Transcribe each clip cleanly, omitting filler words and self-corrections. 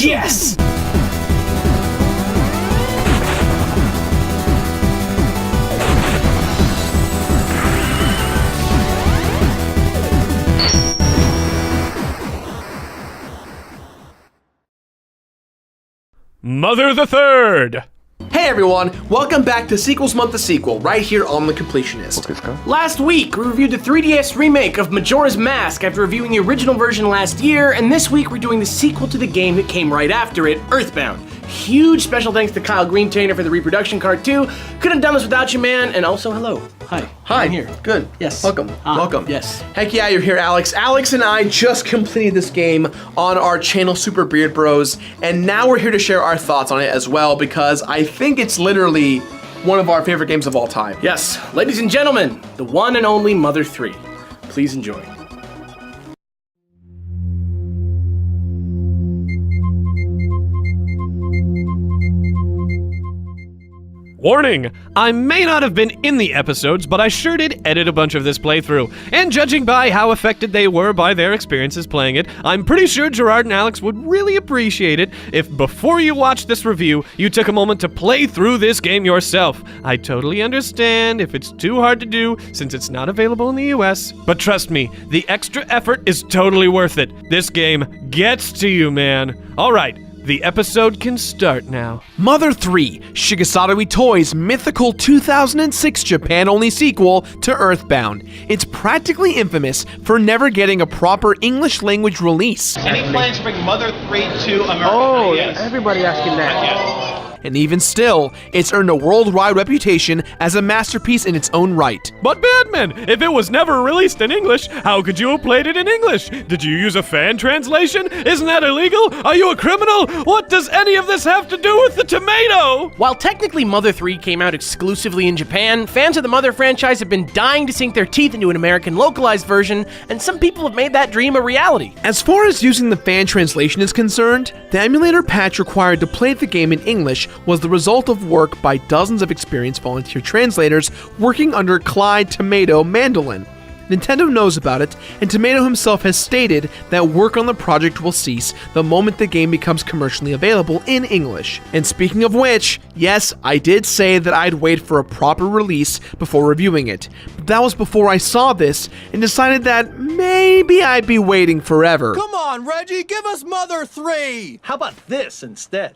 Yes! Mother the Third! Hey everyone, welcome back to Sequels Month the Sequel, right here on The Completionist. Last week, we reviewed the 3DS remake of Majora's Mask after reviewing the original version last year, and this week we're doing the sequel to the game that came right after it, Earthbound. Huge special thanks to Kyle Greentrainer for the reproduction card too. Couldn't have done this without you, man, and also hello. Hi. I'm here. Good. Yes. Welcome. Welcome. Yes. Heck yeah, you're here, Alex. Alex and I just completed this game on our channel, Super Beard Bros, and now we're here to share our thoughts on it as well, because I think it's literally one of our favorite games of all time. Yes, ladies and gentlemen, the one and only Mother 3. Please enjoy. Warning! I may not have been in the episodes, but I sure did edit a bunch of this playthrough. And judging by how affected they were by their experiences playing it, I'm pretty sure Gerard and Alex would really appreciate it if before you watch this review, you took a moment to play through this game yourself. I totally understand if it's too hard to do since it's not available in the US, but trust me, the extra effort is totally worth it. This game gets to you, man. Alright. The episode can start now. Mother 3, Shigesato Toys' mythical 2006 Japan-only sequel to Earthbound. It's practically infamous for never getting a proper English language release. Any plans to bring Mother 3 to America? Oh, yes. everybody asking that. Yes. And even still, it's earned a worldwide reputation as a masterpiece in its own right. But Batman, if it was never released in English, how could you have played it in English? Did you use a fan translation? Isn't that illegal? Are you a criminal? What does any of this have to do with the tomato? While technically Mother 3 came out exclusively in Japan, fans of the Mother franchise have been dying to sink their teeth into an American localized version, and some people have made that dream a reality. As far as using the fan translation is concerned, the emulator patch required to play the game in English was the result of work by dozens of experienced volunteer translators working under Clyde Tomato Mandolin. Nintendo knows about it, and Tomato himself has stated that work on the project will cease the moment the game becomes commercially available in English. And speaking of which, yes, I did say that I'd wait for a proper release before reviewing it, but that was before I saw this and decided that maybe I'd be waiting forever. Come on, Reggie, give us Mother 3! How about this instead?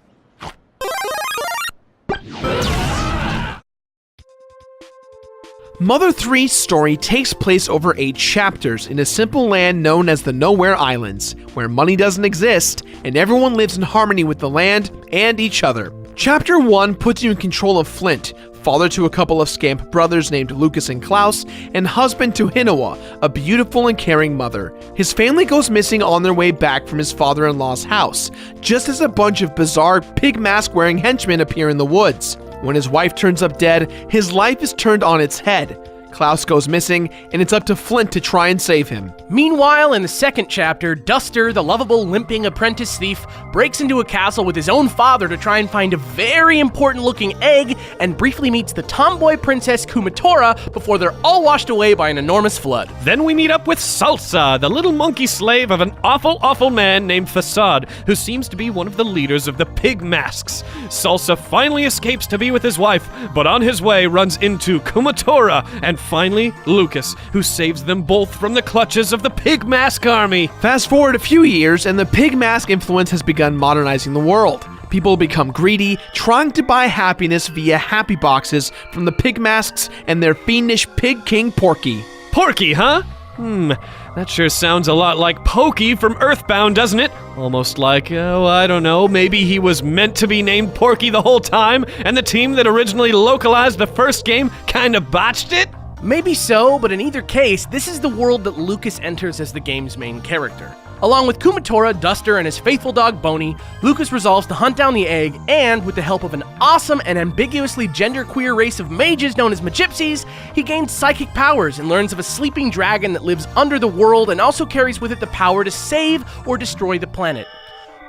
Mother 3's story takes place over 8 chapters in a simple land known as the Nowhere Islands, where money doesn't exist and everyone lives in harmony with the land and each other. Chapter 1 puts you in control of Flint, father to a couple of scamp brothers named Lucas and Klaus, and husband to Hinoa, a beautiful and caring mother. His family goes missing on their way back from his father-in-law's house, just as a bunch of bizarre pig mask-wearing henchmen appear in the woods. When his wife turns up dead, his life is turned on its head. Klaus goes missing, and it's up to Flint to try and save him. Meanwhile, in the second chapter, Duster, the lovable, limping apprentice thief, breaks into a castle with his own father to try and find a very important-looking egg, and briefly meets the tomboy princess Kumatora before they're all washed away by an enormous flood. Then we meet up with Salsa, the little monkey slave of an awful man named Facade, who seems to be one of the leaders of the Pig Masks. Salsa finally escapes to be with his wife, but on his way runs into Kumatora, and finally, Lucas, who saves them both from the clutches of the Pig Mask army. Fast forward a few years, and the Pig Mask influence has begun modernizing the world. People become greedy, trying to buy happiness via happy boxes from the Pig Masks and their fiendish Pig King Porky. Porky, huh? That sure sounds a lot like Pokey from Earthbound, doesn't it? Almost like, I don't know, maybe he was meant to be named Porky the whole time, and the team that originally localized the first game kinda botched it? Maybe so, but in either case, this is the world that Lucas enters as the game's main character. Along with Kumatora, Duster, and his faithful dog Boney, Lucas resolves to hunt down the egg, and with the help of an awesome and ambiguously genderqueer race of mages known as Magypsies, he gains psychic powers and learns of a sleeping dragon that lives under the world and also carries with it the power to save or destroy the planet.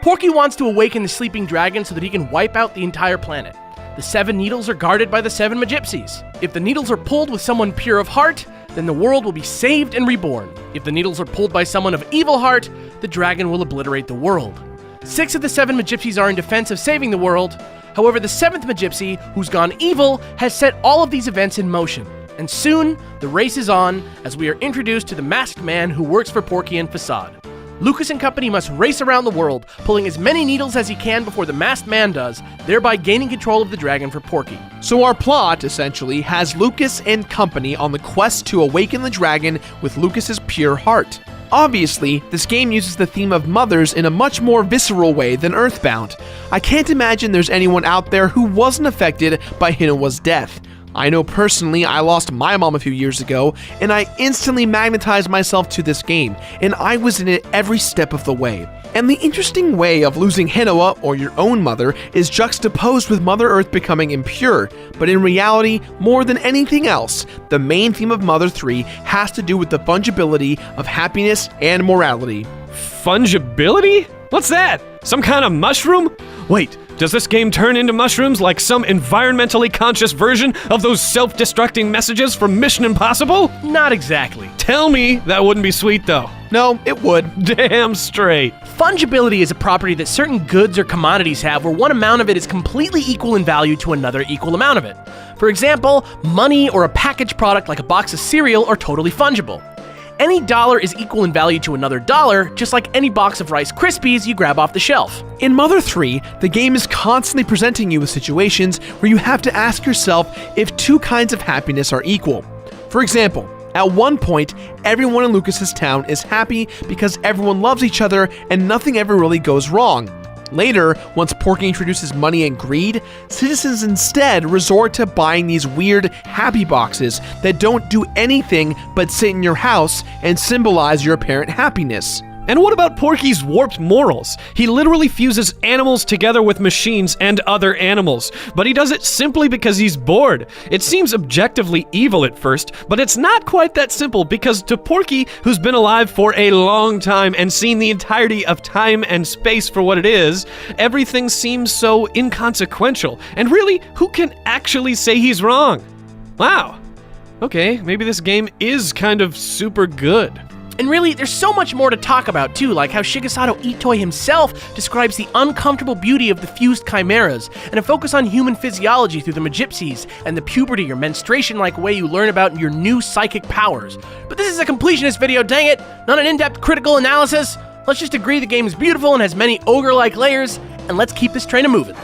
Porky wants to awaken the sleeping dragon so that he can wipe out the entire planet. The 7 needles are guarded by the 7 Magypsies. If the needles are pulled with someone pure of heart, then the world will be saved and reborn. If the needles are pulled by someone of evil heart, the dragon will obliterate the world. 6 of the 7 Magypsies are in defense of saving the world. However, the 7th Magypsy, who's gone evil, has set all of these events in motion. And soon, the race is on as we are introduced to the masked man who works for Porky and Facade. Lucas and company must race around the world, pulling as many needles as he can before the masked man does, thereby gaining control of the dragon for Porky. So our plot, essentially, has Lucas and company on the quest to awaken the dragon with Lucas's pure heart. Obviously, this game uses the theme of mothers in a much more visceral way than Earthbound. I can't imagine there's anyone out there who wasn't affected by Hinawa's death. I know personally I lost my mom a few years ago, and I instantly magnetized myself to this game, and I was in it every step of the way. And the interesting way of losing Hinawa, or your own mother, is juxtaposed with Mother Earth becoming impure, but in reality, more than anything else, the main theme of Mother 3 has to do with the fungibility of happiness and morality. Fungibility? What's that? Some kind of mushroom? Wait, does this game turn into mushrooms like some environmentally conscious version of those self-destructing messages from Mission Impossible? Not exactly. Tell me that wouldn't be sweet though. No, it would. Damn straight. Fungibility is a property that certain goods or commodities have where one amount of it is completely equal in value to another equal amount of it. For example, money or a packaged product like a box of cereal are totally fungible. Any dollar is equal in value to another dollar, just like any box of Rice Krispies you grab off the shelf. In Mother 3, the game is constantly presenting you with situations where you have to ask yourself if two kinds of happiness are equal. For example, at one point, everyone in Lucas's town is happy because everyone loves each other and nothing ever really goes wrong. Later, once Porky introduces money and greed, citizens instead resort to buying these weird happy boxes that don't do anything but sit in your house and symbolize your apparent happiness. And what about Porky's warped morals? He literally fuses animals together with machines and other animals, but he does it simply because he's bored. It seems objectively evil at first, but it's not quite that simple because to Porky, who's been alive for a long time and seen the entirety of time and space for what it is, everything seems so inconsequential. And really, who can actually say he's wrong? Wow. Okay, maybe this game is kind of super good. And really, there's so much more to talk about too, like how Shigesato Itoi himself describes the uncomfortable beauty of the fused chimeras, and a focus on human physiology through the Magypsies, and the puberty or menstruation-like way you learn about your new psychic powers. But this is a completionist video, dang it! Not an in-depth critical analysis! Let's just agree the game is beautiful and has many ogre-like layers, and let's keep this train a-moving.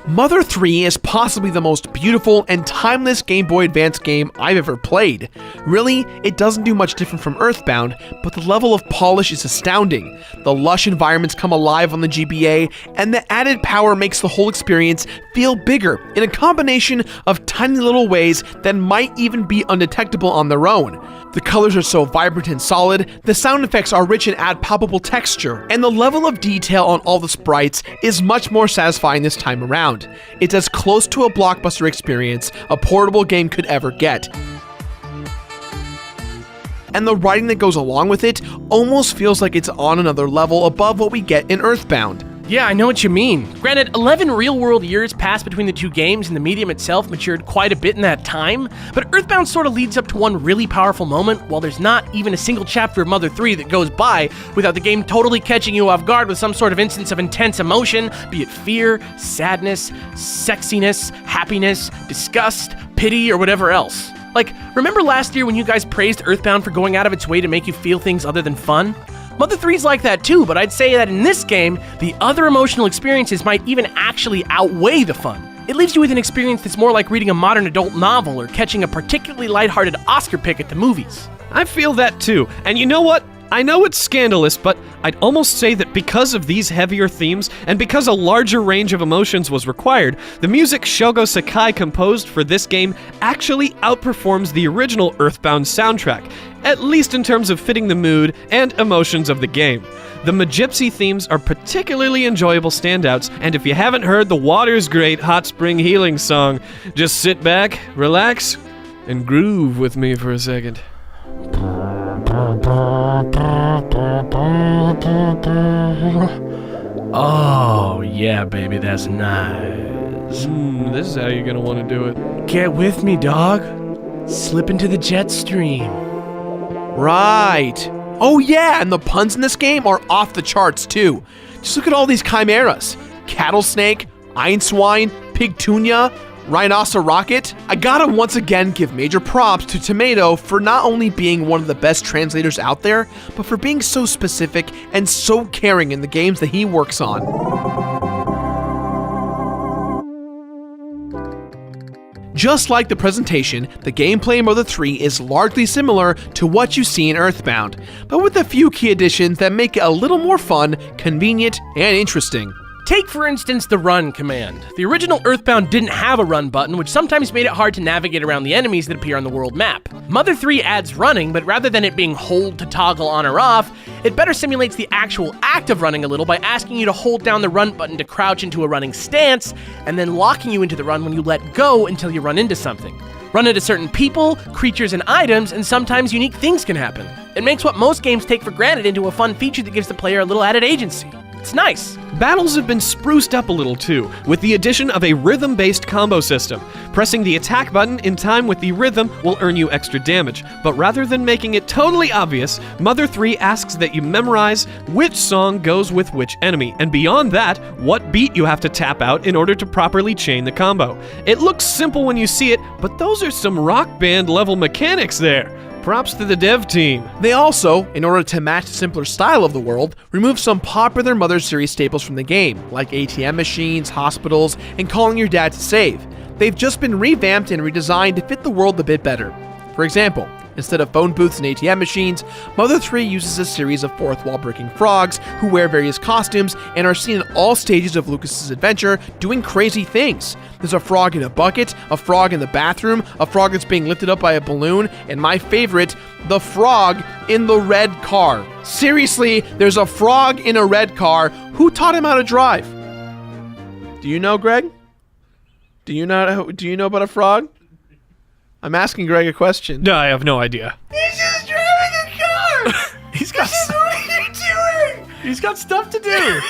Mother 3 is possibly the most beautiful and timeless Game Boy Advance game I've ever played. Really, it doesn't do much different from Earthbound, but the level of polish is astounding. The lush environments come alive on the GBA, and the added power makes the whole experience feel bigger in a combination of tiny little ways that might even be undetectable on their own. The colors are so vibrant and solid, the sound effects are rich and add palpable texture, and the level of detail on all the sprites is much more satisfying this time around. It's as close to a blockbuster experience a portable game could ever get. And the writing that goes along with it almost feels like it's on another level above what we get in Earthbound. Yeah, I know what you mean. Granted, 11 real-world years passed between the two games and the medium itself matured quite a bit in that time, but Earthbound sort of leads up to one really powerful moment while there's not even a single chapter of Mother 3 that goes by without the game totally catching you off guard with some sort of instance of intense emotion, be it fear, sadness, sexiness, happiness, disgust, pity, or whatever else. Like, remember last year when you guys praised Earthbound for going out of its way to make you feel things other than fun? Mother 3's like that too, but I'd say that in this game, the other emotional experiences might even actually outweigh the fun. It leaves you with an experience that's more like reading a modern adult novel or catching a particularly lighthearted Oscar pick at the movies. I feel that too, and you know what? I know it's scandalous, but I'd almost say that because of these heavier themes, and because a larger range of emotions was required, the music Shogo Sakai composed for this game actually outperforms the original Earthbound soundtrack, at least in terms of fitting the mood and emotions of the game. The Magypsy themes are particularly enjoyable standouts, and if you haven't heard the Water's Great Hot Spring Healing song, just sit back, relax, and groove with me for a second. Oh, yeah, baby, that's nice. This is how you're gonna want to do it. Get with me, dog. Slip into the jet stream. Right. Oh yeah, and the puns in this game are off the charts too. Just look at all these chimeras. Cattlesnake, Einswine, Pigtunia, Rhinocerocket. I gotta once again give major props to Tomato for not only being one of the best translators out there, but for being so specific and so caring in the games that he works on. Just like the presentation, the gameplay in Mother 3 is largely similar to what you see in Earthbound, but with a few key additions that make it a little more fun, convenient, and interesting. Take, for instance, the run command. The original Earthbound didn't have a run button, which sometimes made it hard to navigate around the enemies that appear on the world map. Mother 3 adds running, but rather than it being hold to toggle on or off, it better simulates the actual act of running a little by asking you to hold down the run button to crouch into a running stance, and then locking you into the run when you let go until you run into something. Run into certain people, creatures, and items, and sometimes unique things can happen. It makes what most games take for granted into a fun feature that gives the player a little added agency. It's nice. Battles have been spruced up a little too, with the addition of a rhythm-based combo system. Pressing the attack button in time with the rhythm will earn you extra damage, but rather than making it totally obvious, Mother 3 asks that you memorize which song goes with which enemy, and beyond that, what beat you have to tap out in order to properly chain the combo. It looks simple when you see it, but those are some rock band level mechanics there. Props to the dev team. They also, in order to match the simpler style of the world, removed some popular Mother series staples from the game, like ATM machines, hospitals, and calling your dad to save. They've just been revamped and redesigned to fit the world a bit better. For example, instead of phone booths and ATM machines, Mother 3 uses a series of fourth wall breaking frogs who wear various costumes and are seen in all stages of Lucas's adventure doing crazy things. There's a frog in a bucket, a frog in the bathroom, a frog that's being lifted up by a balloon, and my favorite, the frog in the red car. Seriously, there's a frog in a red car. Who taught him how to drive? Do you know, Greg? Do you know about a frog? I'm asking Greg a question. No, I have no idea. He's just driving a car! He's got What are you doing? He's got stuff to do.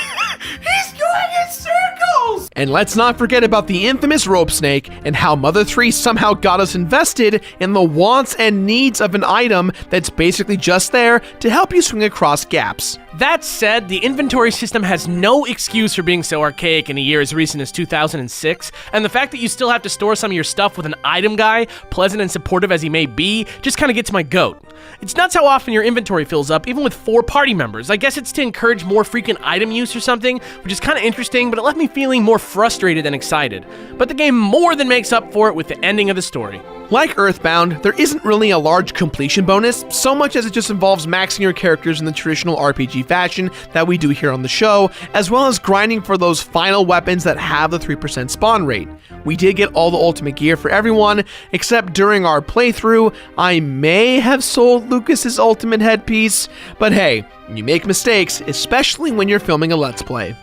He's going in circles! And let's not forget about the infamous rope snake and how Mother 3 somehow got us invested in the wants and needs of an item that's basically just there to help you swing across gaps. That said, the inventory system has no excuse for being so archaic in a year as recent as 2006, and the fact that you still have to store some of your stuff with an item guy, pleasant and supportive as he may be, just kind of gets my goat. It's nuts how often your inventory fills up, even with 4 party members. I guess it's to encourage more frequent item use or something, which is kind of interesting, but it left me feeling more frustrated than excited. But the game more than makes up for it with the ending of the story. Like Earthbound, there isn't really a large completion bonus, so much as it just involves maxing your characters in the traditional RPG fashion that we do here on the show, as well as grinding for those final weapons that have the 3% spawn rate. We did get all the ultimate gear for everyone, except during our playthrough, I may have sold Lucas's ultimate headpiece, but hey, you make mistakes, especially when you're filming a Let's Play.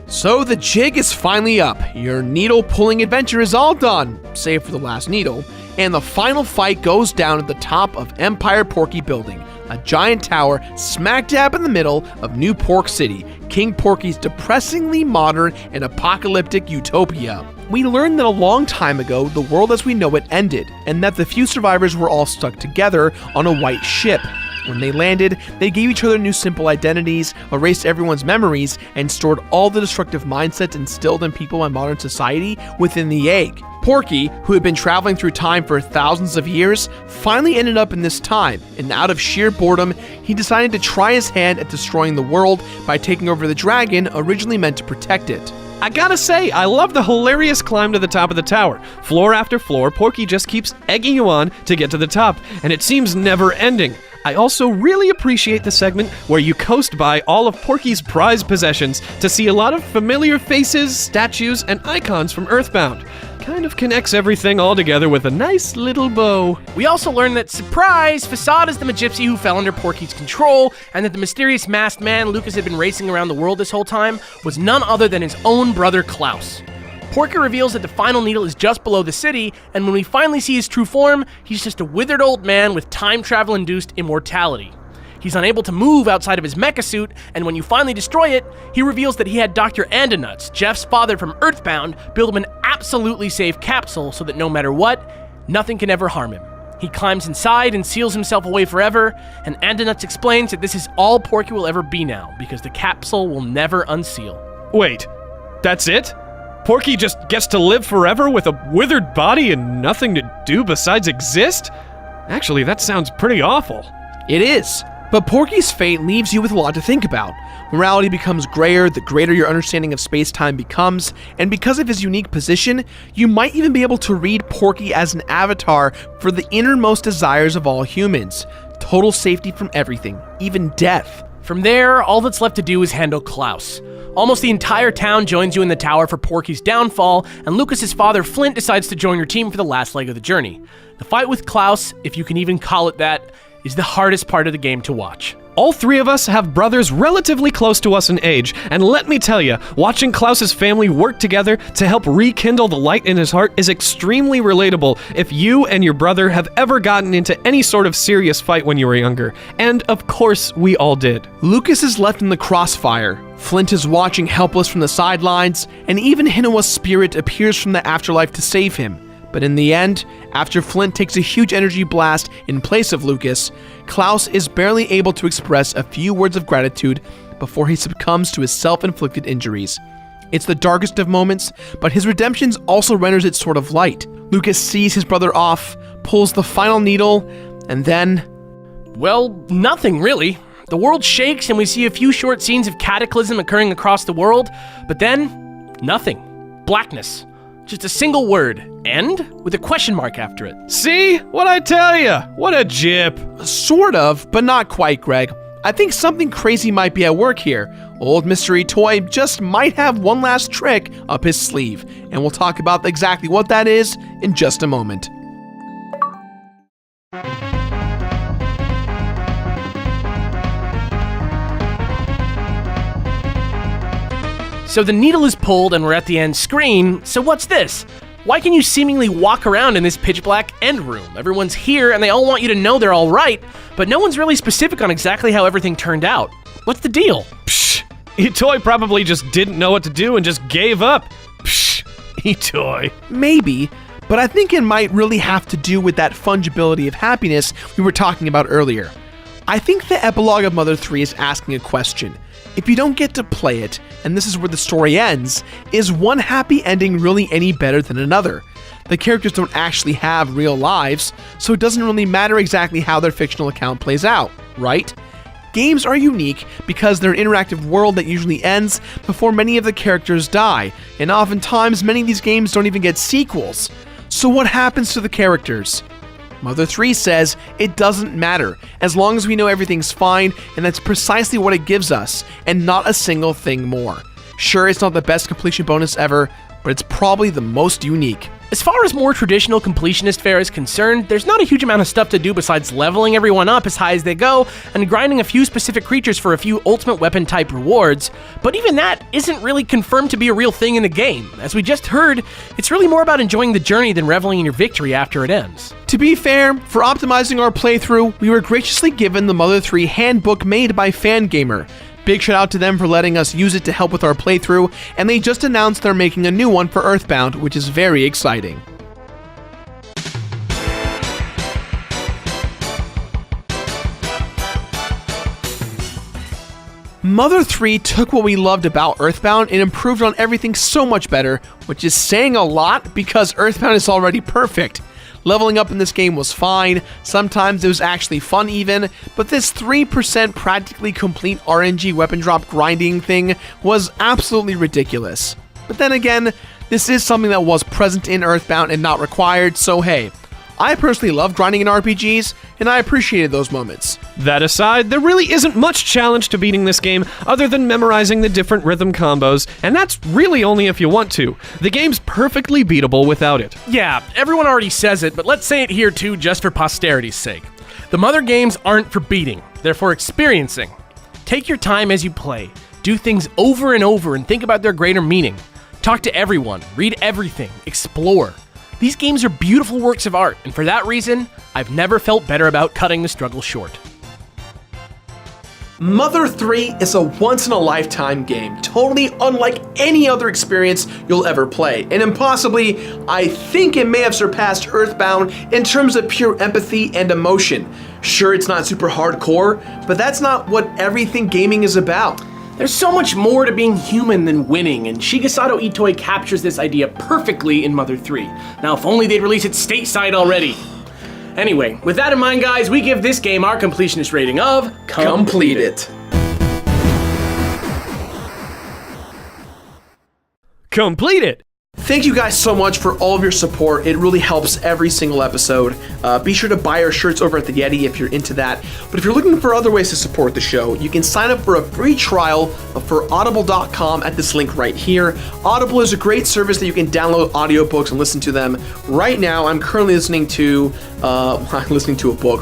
So the jig is finally up. Your needle pulling adventure is all done, save for the last needle, and the final fight goes down at the top of Empire Porky Building, a giant tower smack dab in the middle of New Pork City, King Porky's depressingly modern and apocalyptic utopia. We learned that a long time ago, the world as we know it ended, and that the few survivors were all stuck together on a white ship. When they landed, they gave each other new simple identities, erased everyone's memories, and stored all the destructive mindsets instilled in people in modern society within the egg. Porky, who had been traveling through time for thousands of years, finally ended up in this time, and out of sheer boredom, he decided to try his hand at destroying the world by taking over the dragon originally meant to protect it. I gotta say, I love the hilarious climb to the top of the tower. Floor after floor, Porky just keeps egging you on to get to the top, and it seems never ending. I also really appreciate the segment where you coast by all of Porky's prized possessions to see a lot of familiar faces, statues, and icons from Earthbound. Kind of connects everything all together with a nice little bow. We also learned that, surprise, Facade is the Magypsy who fell under Porky's control, and that the mysterious masked man Lucas had been racing around the world this whole time was none other than his own brother Klaus. Porky reveals that the final needle is just below the city, and when we finally see his true form, he's just a withered old man with time travel-induced immortality. He's unable to move outside of his mecha suit, and when you finally destroy it, he reveals that he had Dr. Andonuts, Jeff's father from Earthbound, build him an absolutely safe capsule so that no matter what, nothing can ever harm him. He climbs inside and seals himself away forever, and Andonuts explains that this is all Porky will ever be now, because the capsule will never unseal. Wait, that's it? Porky just gets to live forever with a withered body and nothing to do besides exist? Actually, that sounds pretty awful. It is. But Porky's fate leaves you with a lot to think about. Morality becomes grayer the greater your understanding of space-time becomes, and because of his unique position, you might even be able to read Porky as an avatar for the innermost desires of all humans. Total safety from everything, even death. From there, all that's left to do is handle Klaus. Almost the entire town joins you in the tower for Porky's downfall, and Lucas's father Flint decides to join your team for the last leg of the journey. The fight with Klaus, if you can even call it that, is the hardest part of the game to watch. All three of us have brothers relatively close to us in age, and let me tell you, watching Klaus's family work together to help rekindle the light in his heart is extremely relatable if you and your brother have ever gotten into any sort of serious fight when you were younger. And of course, we all did. Lucas is left in the crossfire. Flint is watching helpless from the sidelines, and even Hinawa's spirit appears from the afterlife to save him. But in the end, after Flint takes a huge energy blast in place of Lucas, Klaus is barely able to express a few words of gratitude before he succumbs to his self-inflicted injuries. It's the darkest of moments, but his redemption also renders it sort of light. Lucas sees his brother off, pulls the final needle, and then... well, nothing really. The world shakes and we see a few short scenes of cataclysm occurring across the world, but then, nothing. Blackness. Just a single word, end, with a question mark after it. See? What'd I tell ya? What a jip. Sort of, but not quite, Greg. I think something crazy might be at work here. Old Mystery Toy just might have one last trick up his sleeve, and we'll talk about exactly what that is in just a moment. So the needle is pulled and we're at the end screen, so what's this? Why can you seemingly walk around in this pitch black end room? Everyone's here and they all want you to know they're all right, but no one's really specific on exactly how everything turned out. What's the deal? Psh, Itoy probably just didn't know what to do and just gave up. Psh, Itoy. Maybe, but I think it might really have to do with that fungibility of happiness we were talking about earlier. I think the epilogue of Mother 3 is asking a question. If you don't get to play it, and this is where the story ends, is one happy ending really any better than another? The characters don't actually have real lives, so it doesn't really matter exactly how their fictional account plays out, right? Games are unique because they're an interactive world that usually ends before many of the characters die, and oftentimes many of these games don't even get sequels. So what happens to the characters? Mother 3 says it doesn't matter, as long as we know everything's fine, and that's precisely what it gives us, and not a single thing more. Sure, it's not the best completion bonus ever, but it's probably the most unique. As far as more traditional completionist fare is concerned, there's not a huge amount of stuff to do besides leveling everyone up as high as they go and grinding a few specific creatures for a few ultimate weapon type rewards, but even that isn't really confirmed to be a real thing in the game. As we just heard, it's really more about enjoying the journey than reveling in your victory after it ends. To be fair, for optimizing our playthrough, we were graciously given the Mother 3 handbook made by Fangamer. Big shout out to them for letting us use it to help with our playthrough, and they just announced they're making a new one for Earthbound, which is very exciting. Mother 3 took what we loved about Earthbound and improved on everything so much better, which is saying a lot because Earthbound is already perfect. Leveling up in this game was fine, sometimes it was actually fun even, but this 3% practically complete RNG weapon drop grinding thing was absolutely ridiculous. But then again, this is something that was present in Earthbound and not required, so hey, I personally love grinding in RPGs, and I appreciated those moments. That aside, there really isn't much challenge to beating this game other than memorizing the different rhythm combos, and that's really only if you want to. The game's perfectly beatable without it. Yeah, everyone already says it, but let's say it here too just for posterity's sake. The Mother games aren't for beating, they're for experiencing. Take your time as you play, do things over and over and think about their greater meaning. Talk to everyone, read everything, explore. These games are beautiful works of art, and for that reason, I've never felt better about cutting the struggle short. Mother 3 is a once-in-a-lifetime game, totally unlike any other experience you'll ever play. And impossibly, I think it may have surpassed Earthbound in terms of pure empathy and emotion. Sure, it's not super hardcore, but that's not what everything gaming is about. There's so much more to being human than winning, and Shigesato Itoi captures this idea perfectly in Mother 3. Now, if only they'd release it stateside already. Anyway, with that in mind, guys, we give this game our completionist rating of Complete it. Complete it! Thank you guys so much for all of your support. It really helps every single episode. Be sure to buy our shirts over at the Yeti if you're into that. But if you're looking for other ways to support the show, you can sign up for a free trial for audible.com at this link right here. Audible is a great service that you can download audiobooks and listen to them. Right now, I'm currently listening to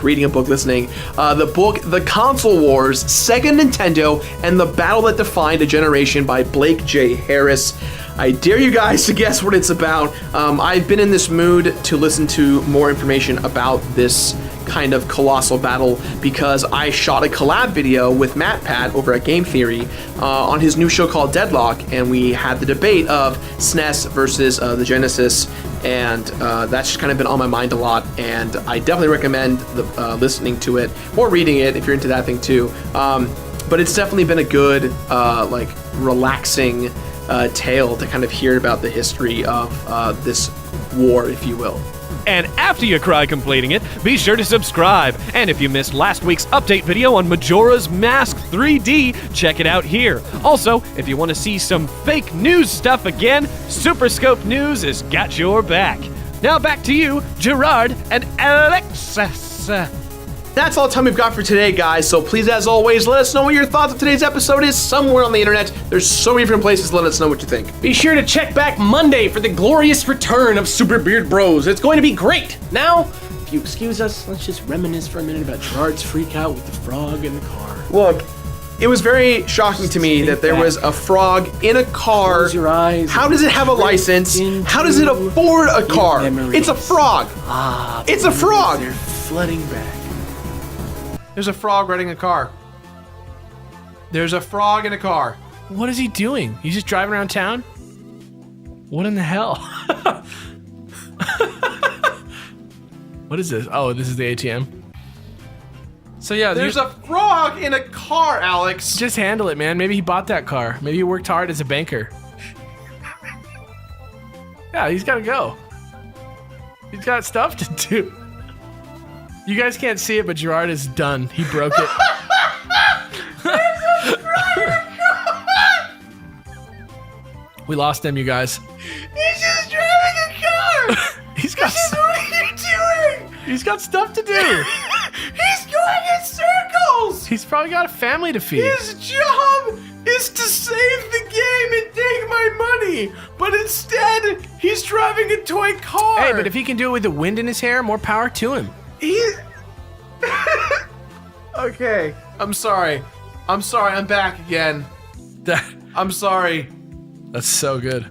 reading a book, the book The Console Wars, Sega Nintendo, and the Battle That Defined a Generation by Blake J. Harris. I dare you guys to guess what it's about. I've been in this mood to listen to more information about this kind of colossal battle because I shot a collab video with MatPat over at Game Theory on his new show called Deadlock, and we had the debate of SNES versus the Genesis, and that's just kind of been on my mind a lot, and I definitely recommend listening to it or reading it if you're into that thing too. But it's definitely been a good, relaxing tale to kind of hear about the history of this war, if you will. And after you cry completing it, be sure to subscribe. And if you missed last week's update video on Majora's Mask 3D, check it out here. Also, if you want to see some fake news stuff again, Super Scope News has got your back. Now back to you, Gerard and Alexis. That's all the time we've got for today, guys. So please, as always, let us know what your thoughts of today's episode is somewhere on the internet. There's so many different places to let us know what you think. Be sure to check back Monday for the glorious return of Super Beard Bros. It's going to be great. Now, if you excuse us, let's just reminisce for a minute about Gerard's freak out with the frog in the car. Look, it was very shocking to me that there was a frog in a car. Close your eyes. How does it have a license? How does it afford a car? memories. It's a frog. It's a frog. They're flooding back. There's a frog riding a car. There's a frog in a car. What is he doing? He's just driving around town? What in the hell? What is this? Oh, this is the ATM. So yeah, There's a frog in a car, Alex. just handle it, man. Maybe he bought that car. Maybe he worked hard as a banker. Yeah, he's got to go. He's got stuff to do. You guys can't see it, but Gerard is done. He broke it. We lost him, you guys. He's just driving a car! He's got What are you doing? he's got stuff to do. He's going in circles! He's probably got a family to feed. His job is to save the game and take my money, but instead, he's driving a toy car. Hey, but if he can do it with the wind in his hair, more power to him. Okay. I'm sorry. I'm back again. I'm sorry. That's so good.